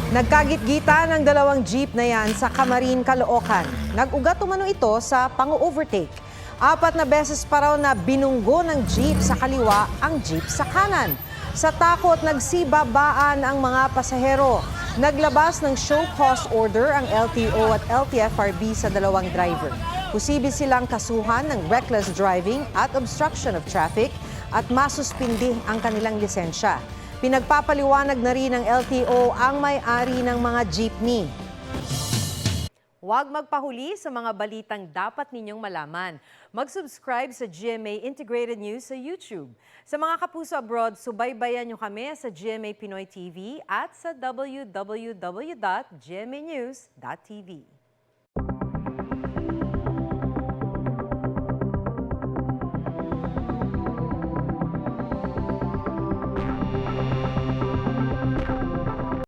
Nagkagit-gita ng dalawang jeep na yan sa Camarin, Caloocan. Nag-ugat umano ito sa pang-overtake. 4 na beses pa raw na binunggo ng jeep sa kaliwa ang jeep sa kanan. Sa takot, nagsibabaan ang mga pasahero. Naglabas ng show cause order ang LTO at LTFRB sa dalawang driver. Posible silang kasuhan ng reckless driving at obstruction of traffic at masuspindi ang kanilang lisensya. Pinagpapaliwanag na rin ng LTO ang may-ari ng mga jeepney. Huwag magpahuli sa mga balitang dapat ninyong malaman. Mag-subscribe sa GMA Integrated News sa YouTube. Sa mga kapuso abroad, subaybayan nyo kami sa GMA Pinoy TV at sa www.gmanews.tv.